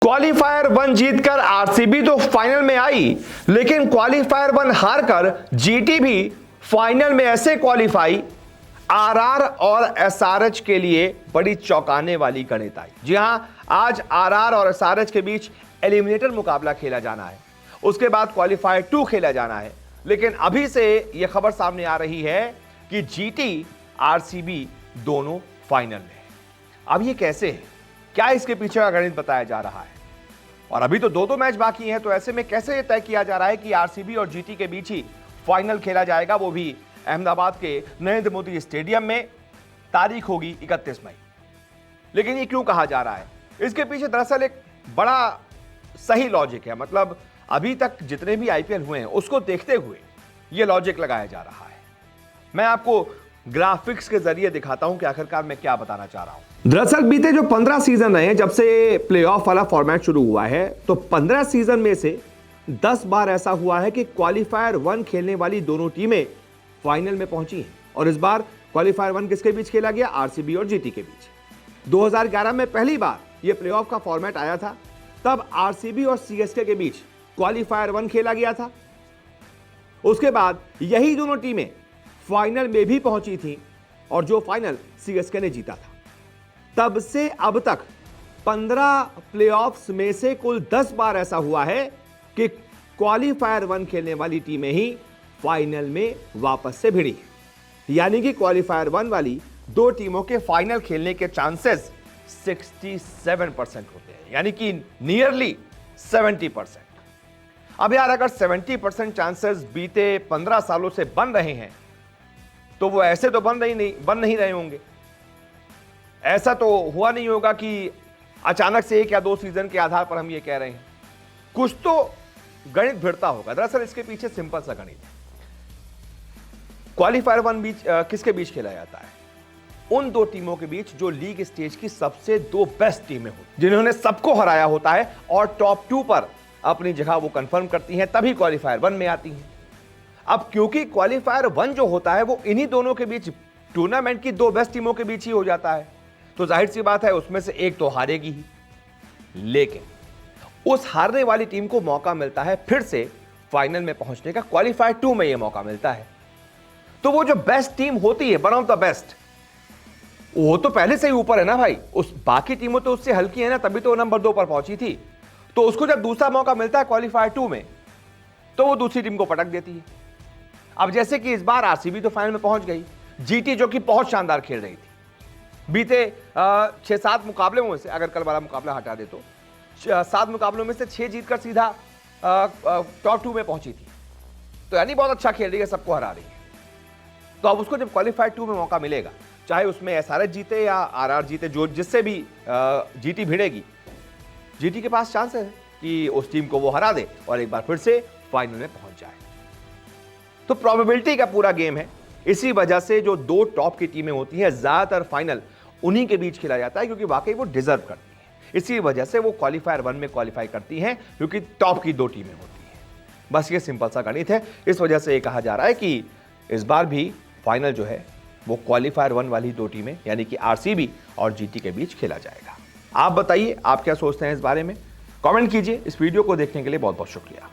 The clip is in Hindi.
क्वालीफायर वन जीतकर आरसीबी तो फाइनल में आई, लेकिन क्वालीफायर वन हारकर जीटी भी फाइनल में ऐसे क्वालीफाई। आरआर और एसआरएच के लिए बड़ी चौंकाने वाली गणित आई। जी हां, आज आरआर और एसआरएच के बीच एलिमिनेटर मुकाबला खेला जाना है, उसके बाद क्वालीफायर 2 खेला जाना है। लेकिन अभी से यह खबर सामने आ रही है कि जीटी आरसीबी दोनों फाइनल में है। अब यह कैसे है, क्या इसके पीछे का गणित बताया जा रहा है? और अभी तो दो मैच बाकी हैं, तो ऐसे में कैसे यह तय किया जा रहा है कि आरसीबी और जीटी के बीच ही फाइनल खेला जाएगा, वो भी अहमदाबाद के नरेंद्र मोदी स्टेडियम में। तारीख होगी 31 मई। लेकिन ये क्यों कहा जा रहा है? इसके पीछे दरअसल एक बड़ा सही लॉजिक है। मतलब अभी तक जितने भी आईपीएल हुए हैं उसको देखते हुए यह लॉजिक लगाया जा रहा है। मैं आपको ग्राफिक्स के जरिए दिखाता हूं कि आखिरकार मैं क्या बताना चाह रहा हूं। दरअसल बीते जो 15 सीजन रहे हैं, जब से प्लेऑफ वाला फॉर्मेट शुरू हुआ है, तो 15 सीजन में से 10 बार ऐसा हुआ है कि क्वालीफायर 1 खेलने वाली दोनों टीमें फाइनल में पहुंची हैं। और इस बार क्वालीफायर 1 किसके बीच खेला गया? आरसीबी और जीटी के बीच। 2011 में पहली बार यह प्लेऑफ का फॉर्मेट आया था, तब आरसीबी और सीएसके के बीच क्वालीफायर 1 खेला गया था। उसके बाद यही दोनों टीमें फाइनल में भी पहुंची थी, और जो फाइनल सीएसके ने जीता था। तब से अब तक 15 प्लेऑफ्स में से कुल 10 बार ऐसा हुआ है कि क्वालीफायर 1 खेलने वाली टीमें ही फाइनल में वापस से भिड़ी हैं। यानी कि क्वालीफायर 1 वाली दो टीमों के फाइनल खेलने के चांसेस 67% होते हैं, यानी कि नियरली 70%। अब यार, अगर 70% चांसेस बीते 15 सालों से बन रहे हैं, तो वो ऐसे तो बन नहीं रहे होंगे। ऐसा तो हुआ नहीं होगा कि अचानक से 1 या 2 सीजन के आधार पर हम ये कह रहे हैं। कुछ तो गणित भिड़ता होगा। दरअसल इसके पीछे सिंपल सा गणित है। क्वालीफायर 1 किसके बीच खेला जाता है? उन दो टीमों के बीच जो लीग स्टेज की सबसे 2 बेस्ट टीमें होती, जिन्होंने सबको हराया होता है और टॉप 2 पर अपनी जगह वो कंफर्म करती हैं, तभी क्वालीफायर 1 में आती हैं। अब क्योंकि क्वालीफायर 1 जो होता है वो इन्हीं दोनों के बीच, टूर्नामेंट की 2 बेस्ट टीमों के बीच ही हो जाता है, तो जाहिर सी बात है उसमें से एक तो हारेगी ही। लेकिन उस हारने वाली टीम को मौका मिलता है फिर से फाइनल में पहुंचने का। क्वालीफायर 2 में यह मौका मिलता है, तो वो जो बेस्ट टीम होती है, वन ऑफ द बेस्ट, वो तो पहले से ही ऊपर है ना भाई। उस बाकी टीमों तो उससे हल्की है ना, तभी तो नंबर 2 पर पहुंची थी। तो उसको जब दूसरा मौका मिलता है क्वालीफायर 2 में, तो वो दूसरी टीम को पटक देती है। अब जैसे कि इस बार आरसीबी तो फाइनल में पहुंच गई, जीटी जो कि बहुत शानदार खेल रही थी, बीते 6-7 मुकाबले में से, अगर कल वाला मुकाबला हटा दे तो 7 मुकाबलों में से 6 जीतकर सीधा टॉप 2 में पहुंची थी। तो यानी बहुत अच्छा खेल रही है, सबको हरा रही है। तो अब उसको जब क्वालीफायर 2 में मौका मिलेगा, चाहे उसमें एसआरएच जीते या आरआर जीते, जो जिससे भी जीटी भिड़ेगी, जीटी के पास चांस है कि उस टीम को वो हरा दे और एक बार फिर से फाइनल में पहुंच जाए। तो प्रोबेबिलिटी का पूरा गेम है। इसी वजह से जो 2 टॉप की टीमें होती हैं, ज्यादातर फाइनल उन्हीं के बीच खेला जाता है, क्योंकि वाकई वो डिजर्व करती हैं। इसी वजह से वो क्वालीफायर 1 में क्वालीफाई करती हैं, क्योंकि टॉप की 2 टीमें होती हैं। बस ये सिंपल सा गणित है। इस वजह से ये कहा जा रहा है कि इस बार भी फाइनल जो है वो क्वालीफायर 1 वाली 2 टीमें, यानी कि आरसीबी और जीटी के बीच खेला जाएगा। आप बताइए, आप क्या सोचते हैं इस बारे में? कमेंट कीजिए। इस वीडियो को देखने के लिए बहुत बहुत शुक्रिया।